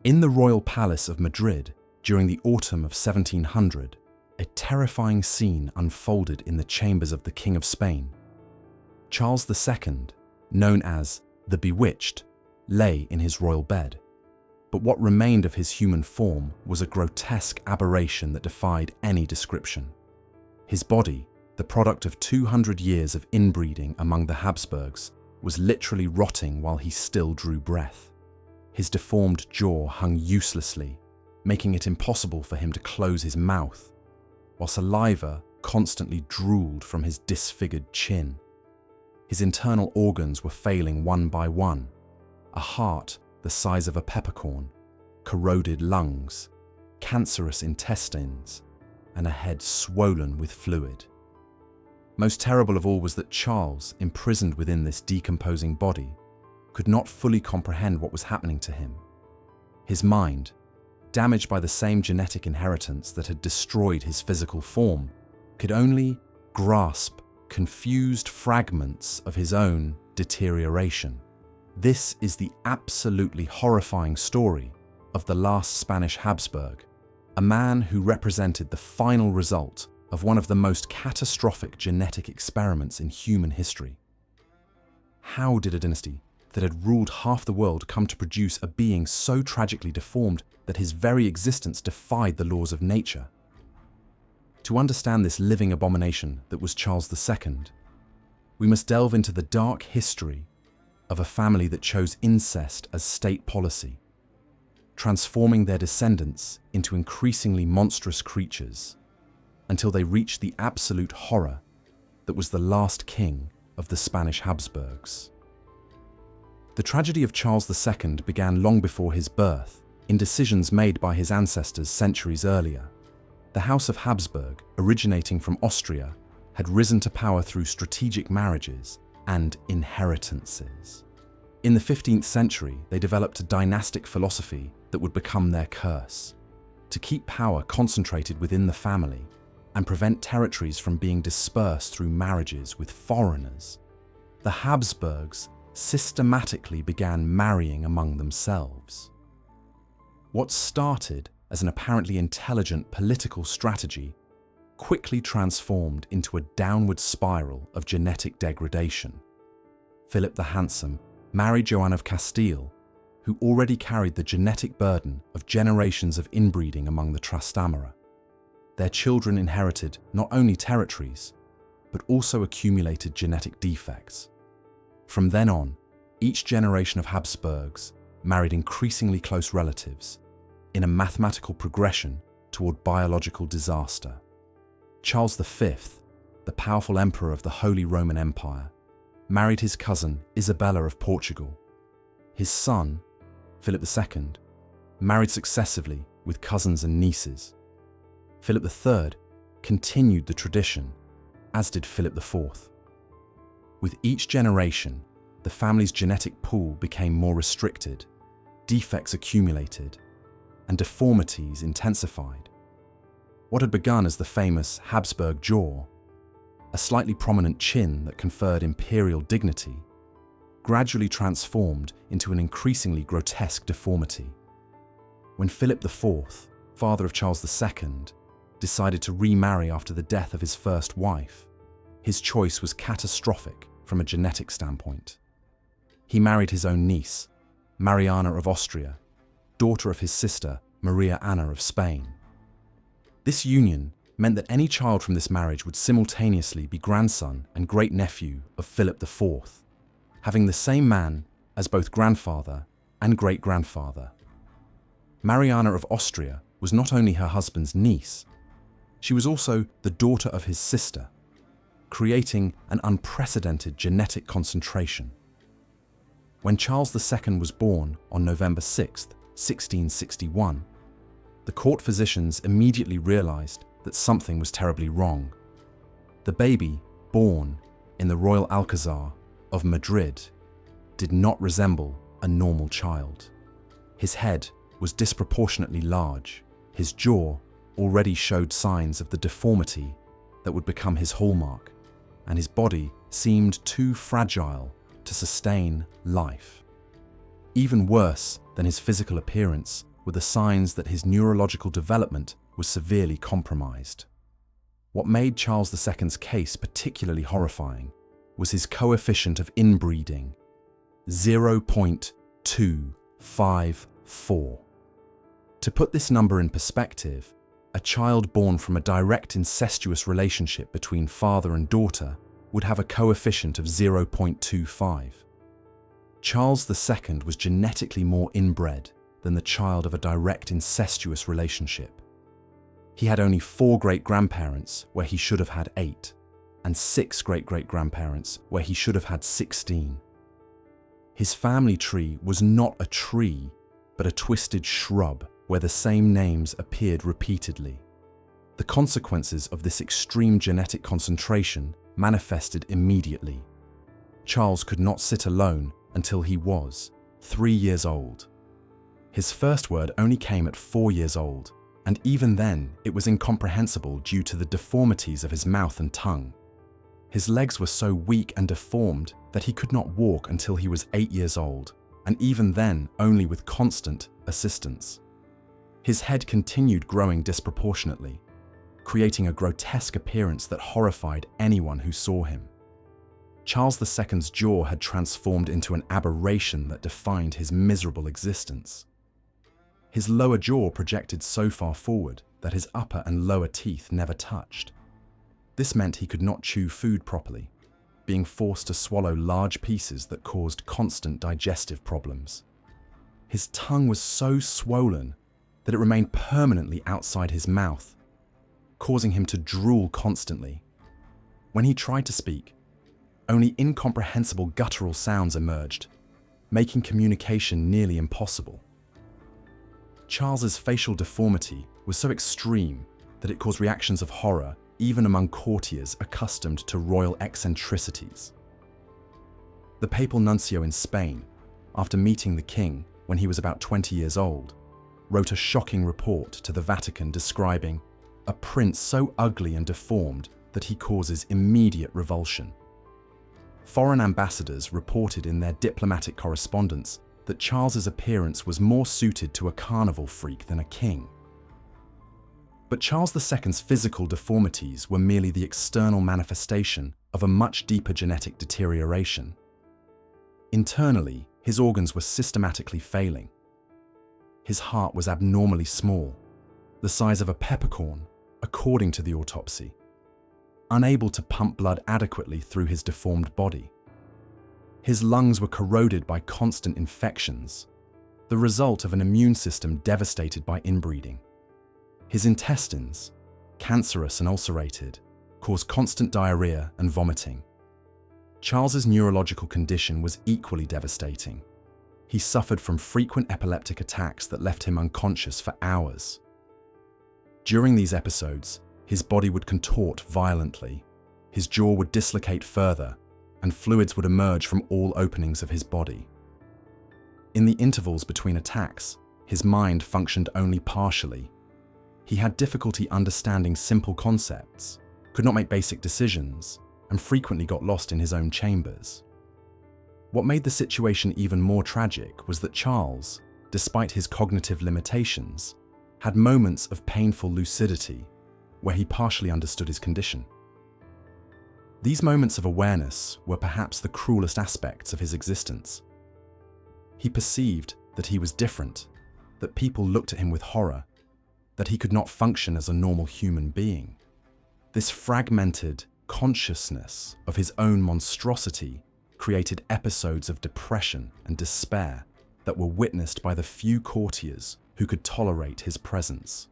In the royal palace of Madrid during the autumn of 1700, a terrifying scene unfolded in the chambers of the King of Spain. Charles II, known as the Bewitched, lay in his royal bed. But what remained of his human form was a grotesque aberration that defied any description. His body, the product of 200 years of inbreeding among the Habsburgs, was literally rotting while he still drew breath. His deformed jaw hung uselessly, making it impossible for him to close his mouth, while saliva constantly drooled from his disfigured chin. His internal organs were failing one by one: a heart the size of a peppercorn, corroded lungs, cancerous intestines, and a head swollen with fluid. Most terrible of all was that Charles, imprisoned within this decomposing body, could not fully comprehend what was happening to him. His mind, damaged by the same genetic inheritance that had destroyed his physical form, could only grasp confused fragments of his own deterioration. This is the absolutely horrifying story of the last Spanish Habsburg, a man who represented the final result of one of the most catastrophic genetic experiments in human history. How did a dynasty that had ruled half the world come to produce a being so tragically deformed that his very existence defied the laws of nature? To understand this living abomination that was Charles II, we must delve into the dark history of a family that chose incest as state policy, transforming their descendants into increasingly monstrous creatures until they reached the absolute horror that was the last king of the Spanish Habsburgs. The tragedy of Charles II began long before his birth, in decisions made by his ancestors centuries earlier. The House of Habsburg, originating from Austria, had risen to power through strategic marriages and inheritances. In the 15th century, they developed a dynastic philosophy that would become their curse: to keep power concentrated within the family and prevent territories from being dispersed through marriages with foreigners. The Habsburgs systematically began marrying among themselves. What started as an apparently intelligent political strategy quickly transformed into a downward spiral of genetic degradation. Philip the Handsome married Joanne of Castile, who already carried the genetic burden of generations of inbreeding among the Trastamara. Their children inherited not only territories, but also accumulated genetic defects. From then on, each generation of Habsburgs married increasingly close relatives in a mathematical progression toward biological disaster. Charles V, the powerful emperor of the Holy Roman Empire, married his cousin Isabella of Portugal. His son, Philip II, married successively with cousins and nieces. Philip III continued the tradition, as did Philip IV. With each generation, the family's genetic pool became more restricted, defects accumulated, and deformities intensified. What had begun as the famous Habsburg jaw, a slightly prominent chin that conferred imperial dignity, gradually transformed into an increasingly grotesque deformity. When Philip IV, father of Charles II, decided to remarry after the death of his first wife, his choice was catastrophic from a genetic standpoint. He married his own niece, Mariana of Austria, daughter of his sister, Maria Anna of Spain. This union meant that any child from this marriage would simultaneously be grandson and great-nephew of Philip IV, having the same man as both grandfather and great-grandfather. Mariana of Austria was not only her husband's niece, she was also the daughter of his sister, creating an unprecedented genetic concentration. When Charles II was born on November 6, 1661, the court physicians immediately realized that something was terribly wrong. The baby, born in the Royal Alcazar of Madrid, did not resemble a normal child. His head was disproportionately large. His jaw already showed signs of the deformity that would become his hallmark, and his body seemed too fragile to sustain life. Even worse than his physical appearance were the signs that his neurological development was severely compromised. What made Charles II's case particularly horrifying was his coefficient of inbreeding, 0.254. To put this number in perspective, a child born from a direct incestuous relationship between father and daughter would have a coefficient of 0.25. Charles II was genetically more inbred than the child of a direct incestuous relationship. He had only 4 great-grandparents where he should have had 8, and 6 great-great-grandparents where he should have had 16. His family tree was not a tree, but a twisted shrub where the same names appeared repeatedly. The consequences of this extreme genetic concentration manifested immediately. Charles could not sit alone until he was 3 years old. His first word only came at 4 years old, and even then it was incomprehensible due to the deformities of his mouth and tongue. His legs were so weak and deformed that he could not walk until he was 8 years old, and even then only with constant assistance. His head continued growing disproportionately, creating a grotesque appearance that horrified anyone who saw him. Charles II's jaw had transformed into an aberration that defined his miserable existence. His lower jaw projected so far forward that his upper and lower teeth never touched. This meant he could not chew food properly, being forced to swallow large pieces that caused constant digestive problems. His tongue was so swollen that it remained permanently outside his mouth, causing him to drool constantly. When he tried to speak, only incomprehensible guttural sounds emerged, making communication nearly impossible. Charles's facial deformity was so extreme that it caused reactions of horror even among courtiers accustomed to royal eccentricities. The papal nuncio in Spain, after meeting the king when he was about 20 years old, wrote a shocking report to the Vatican describing a prince so ugly and deformed that he causes immediate revulsion. Foreign ambassadors reported in their diplomatic correspondence that Charles's appearance was more suited to a carnival freak than a king. But Charles II's physical deformities were merely the external manifestation of a much deeper genetic deterioration. Internally, his organs were systematically failing. His heart was abnormally small, the size of a peppercorn, according to the autopsy, unable to pump blood adequately through his deformed body. His lungs were corroded by constant infections, the result of an immune system devastated by inbreeding. His intestines, cancerous and ulcerated, caused constant diarrhea and vomiting. Charles's neurological condition was equally devastating. He suffered from frequent epileptic attacks that left him unconscious for hours. During these episodes, his body would contort violently, his jaw would dislocate further, and fluids would emerge from all openings of his body. In the intervals between attacks, his mind functioned only partially. He had difficulty understanding simple concepts, could not make basic decisions, and frequently got lost in his own chambers. What made the situation even more tragic was that Charles, despite his cognitive limitations, had moments of painful lucidity where he partially understood his condition. These moments of awareness were perhaps the cruelest aspects of his existence. He perceived that he was different, that people looked at him with horror, that he could not function as a normal human being. This fragmented consciousness of his own monstrosity created episodes of depression and despair that were witnessed by the few courtiers who could tolerate his presence.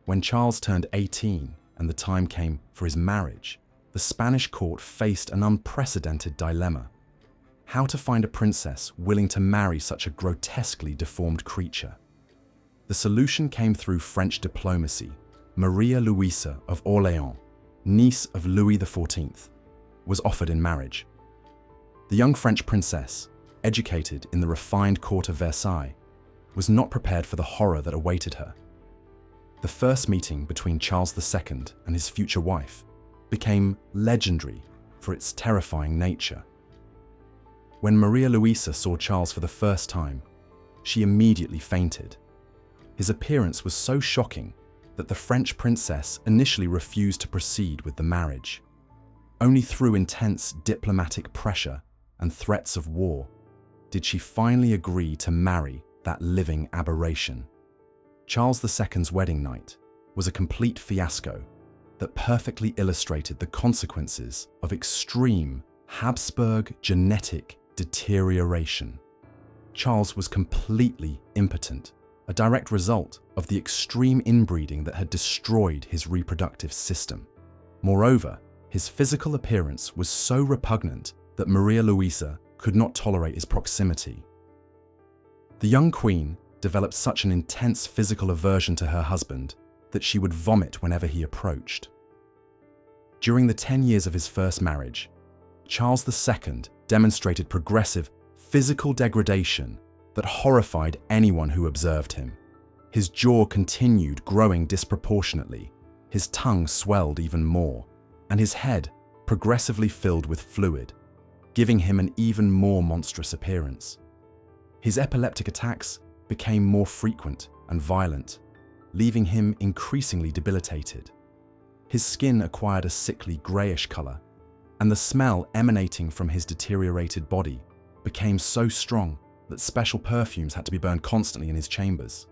When Charles turned 18 and the time came for his marriage, the Spanish court faced an unprecedented dilemma: how to find a princess willing to marry such a grotesquely deformed creature. The solution came through French diplomacy. Maria Louisa of Orleans, niece of Louis XIV, was offered in marriage. The young French princess, educated in the refined court of Versailles, was not prepared for the horror that awaited her. The first meeting between Charles II and his future wife became legendary for its terrifying nature. When Maria Louisa saw Charles for the first time, she immediately fainted. His appearance was so shocking that the French princess initially refused to proceed with the marriage. Only through intense diplomatic pressure and threats of war did she finally agree to marry that living aberration. Charles II's wedding night was a complete fiasco that perfectly illustrated the consequences of extreme Habsburg genetic deterioration. Charles was completely impotent, a direct result of the extreme inbreeding that had destroyed his reproductive system. Moreover, his physical appearance was so repugnant that Maria Louisa could not tolerate his proximity. The young queen developed such an intense physical aversion to her husband that she would vomit whenever he approached. During the 10 years of his first marriage, Charles II demonstrated progressive physical degradation that horrified anyone who observed him. His jaw continued growing disproportionately, his tongue swelled even more, and his head progressively filled with fluid, giving him an even more monstrous appearance. His epileptic attacks became more frequent and violent, leaving him increasingly debilitated. His skin acquired a sickly greyish colour, and the smell emanating from his deteriorated body became so strong that special perfumes had to be burned constantly in his chambers.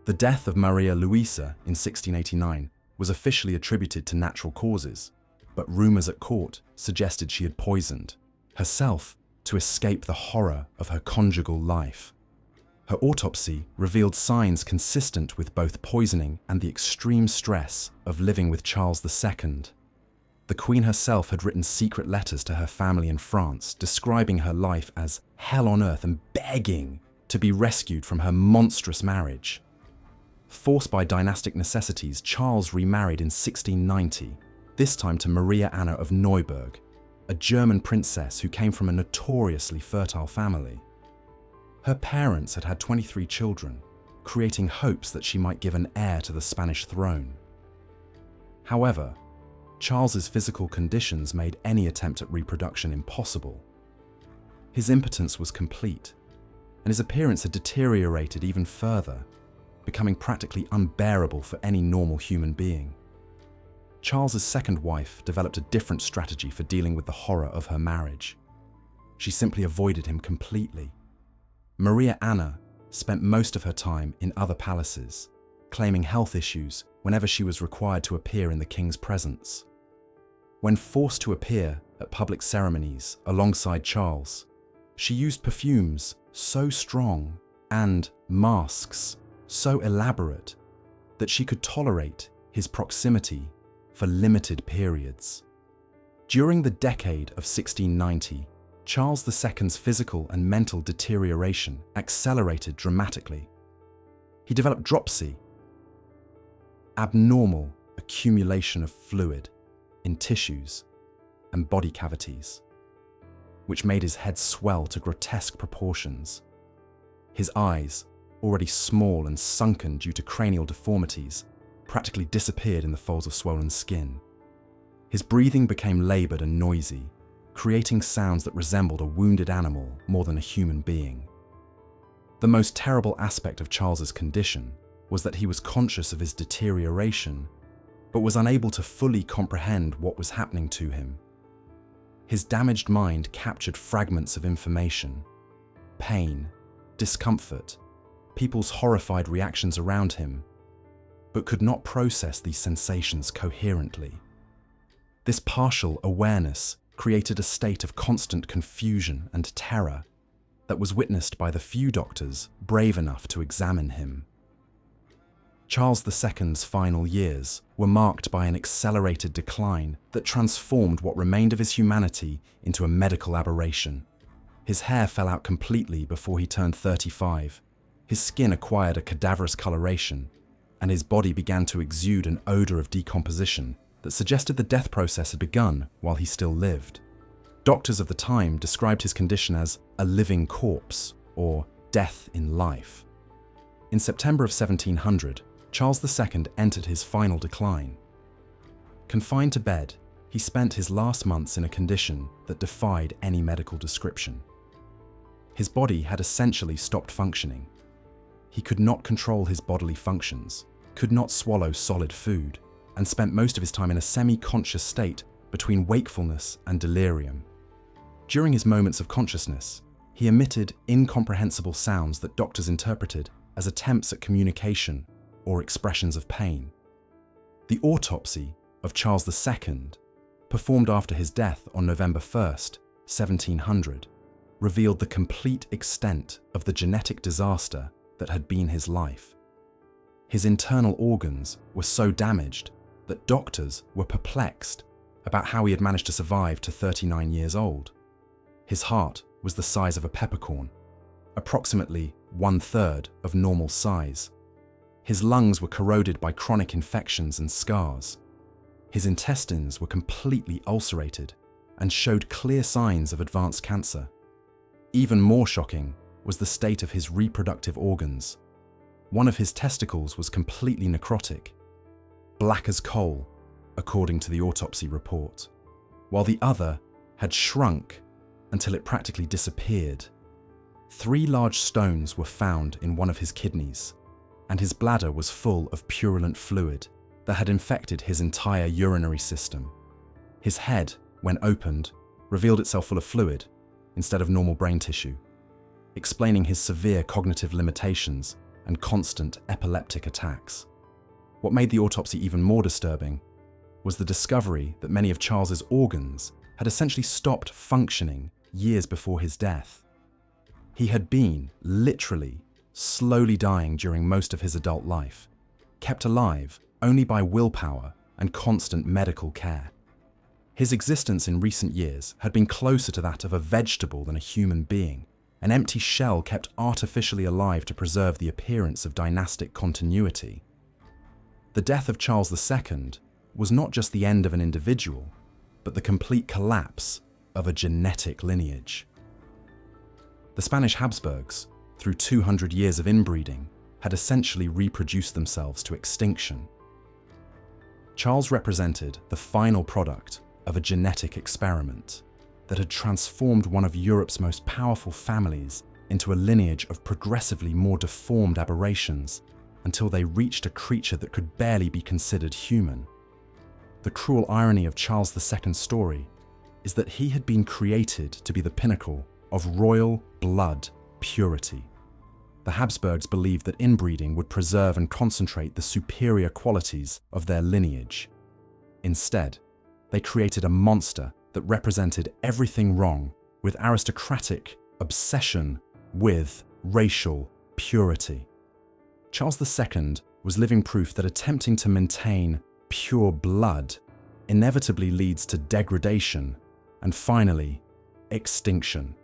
The death of Maria Louisa in 1689 was officially attributed to natural causes, but rumours at court suggested she had poisoned herself to escape the horror of her conjugal life. Her autopsy revealed signs consistent with both poisoning and the extreme stress of living with Charles II. The Queen herself had written secret letters to her family in France, describing her life as hell on earth and begging to be rescued from her monstrous marriage. Forced by dynastic necessities, Charles remarried in 1690, this time to Maria Anna of Neuburg, a German princess who came from a notoriously fertile family. Her parents had had 23 children, creating hopes that she might give an heir to the Spanish throne. However, Charles's physical conditions made any attempt at reproduction impossible. His impotence was complete, and his appearance had deteriorated even further, becoming practically unbearable for any normal human being. Charles's second wife developed a different strategy for dealing with the horror of her marriage. She simply avoided him completely. Maria Anna spent most of her time in other palaces, claiming health issues whenever she was required to appear in the king's presence. When forced to appear at public ceremonies alongside Charles, she used perfumes so strong and masks so elaborate that she could tolerate his proximity for limited periods. During the decade of 1690, Charles II's physical and mental deterioration accelerated dramatically. He developed dropsy, abnormal accumulation of fluid in tissues and body cavities, which made his head swell to grotesque proportions. His eyes, already small and sunken due to cranial deformities, practically disappeared in the folds of swollen skin. His breathing became laboured and noisy, creating sounds that resembled a wounded animal more than a human being. The most terrible aspect of Charles's condition was that he was conscious of his deterioration, but was unable to fully comprehend what was happening to him. His damaged mind captured fragments of information, pain, discomfort, people's horrified reactions around him, but could not process these sensations coherently. This partial awareness created a state of constant confusion and terror that was witnessed by the few doctors brave enough to examine him. Charles II's final years were marked by an accelerated decline that transformed what remained of his humanity into a medical aberration. His hair fell out completely before he turned 35, his skin acquired a cadaverous coloration, and his body began to exude an odour of decomposition that suggested the death process had begun while he still lived. Doctors of the time described his condition as a living corpse, or death in life. In September of 1700, Charles II entered his final decline. Confined to bed, he spent his last months in a condition that defied any medical description. His body had essentially stopped functioning. He could not control his bodily functions, could not swallow solid food, and spent most of his time in a semi-conscious state between wakefulness and delirium. During his moments of consciousness, he emitted incomprehensible sounds that doctors interpreted as attempts at communication or expressions of pain. The autopsy of Charles II, performed after his death on November 1st, 1700, revealed the complete extent of the genetic disaster that had been his life. His internal organs were so damaged that doctors were perplexed about how he had managed to survive to 39 years old. His heart was the size of a peppercorn, approximately 1/3 of normal size. His lungs were corroded by chronic infections and scars. His intestines were completely ulcerated and showed clear signs of advanced cancer. Even more shocking was the state of his reproductive organs. One of his testicles was completely necrotic, black as coal, according to the autopsy report, while the other had shrunk until it practically disappeared. 3 large stones were found in one of his kidneys, and his bladder was full of purulent fluid that had infected his entire urinary system. His head, when opened, revealed itself full of fluid instead of normal brain tissue, explaining his severe cognitive limitations and constant epileptic attacks. What made the autopsy even more disturbing was the discovery that many of Charles's organs had essentially stopped functioning years before his death. He had been, literally, slowly dying during most of his adult life, kept alive only by willpower and constant medical care. His existence in recent years had been closer to that of a vegetable than a human being, an empty shell kept artificially alive to preserve the appearance of dynastic continuity. The death of Charles II was not just the end of an individual, but the complete collapse of a genetic lineage. The Spanish Habsburgs, through 200 years of inbreeding, had essentially reproduced themselves to extinction. Charles represented the final product of a genetic experiment that had transformed one of Europe's most powerful families into a lineage of progressively more deformed aberrations until they reached a creature that could barely be considered human. The cruel irony of Charles II's story is that he had been created to be the pinnacle of royal blood purity. The Habsburgs believed that inbreeding would preserve and concentrate the superior qualities of their lineage. Instead, they created a monster that represented everything wrong with aristocratic obsession with racial purity. Charles II was living proof that attempting to maintain pure blood inevitably leads to degradation and finally, extinction.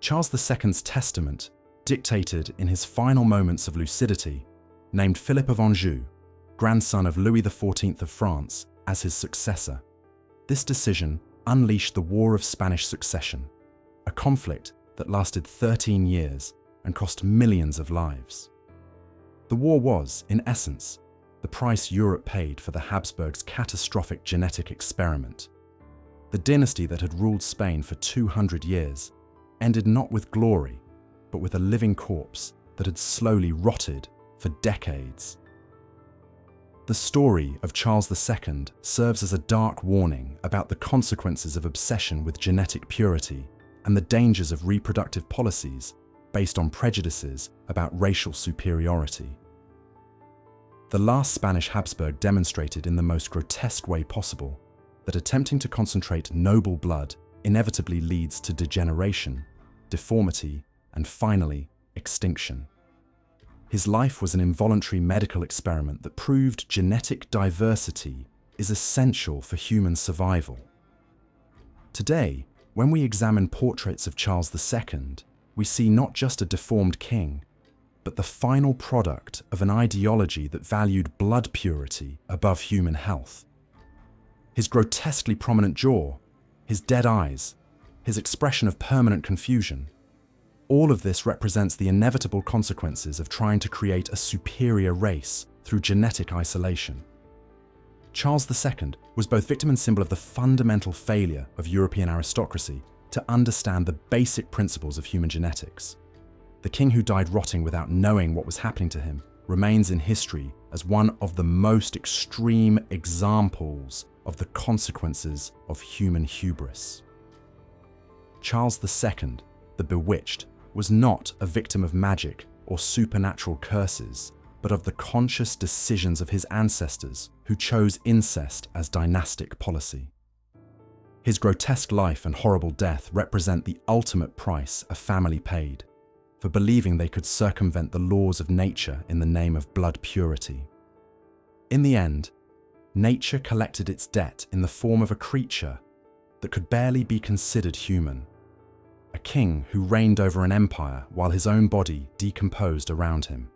Charles II's testament, dictated in his final moments of lucidity, named Philip of Anjou, grandson of Louis XIV of France, as his successor. This decision unleashed the War of Spanish Succession, a conflict that lasted 13 years and cost millions of lives. The war was, in essence, the price Europe paid for the Habsburgs' catastrophic genetic experiment. The dynasty that had ruled Spain for 200 years ended not with glory, but with a living corpse that had slowly rotted for decades. The story of Charles II serves as a dark warning about the consequences of obsession with genetic purity and the dangers of reproductive policies based on prejudices about racial superiority. The last Spanish Habsburg demonstrated in the most grotesque way possible that attempting to concentrate noble blood inevitably leads to degeneration, deformity, and finally, extinction. His life was an involuntary medical experiment that proved genetic diversity is essential for human survival. Today, when we examine portraits of Charles II, we see not just a deformed king, but the final product of an ideology that valued blood purity above human health. His grotesquely prominent jaw, his dead eyes, his expression of permanent confusion, all of this represents the inevitable consequences of trying to create a superior race through genetic isolation. Charles II was both victim and symbol of the fundamental failure of European aristocracy to understand the basic principles of human genetics. The king who died rotting without knowing what was happening to him remains in history as one of the most extreme examples of the consequences of human hubris. Charles II, the Bewitched, was not a victim of magic or supernatural curses, but of the conscious decisions of his ancestors who chose incest as dynastic policy. His grotesque life and horrible death represent the ultimate price a family paid for believing they could circumvent the laws of nature in the name of blood purity. In the end, nature collected its debt in the form of a creature that could barely be considered human, a king who reigned over an empire while his own body decomposed around him.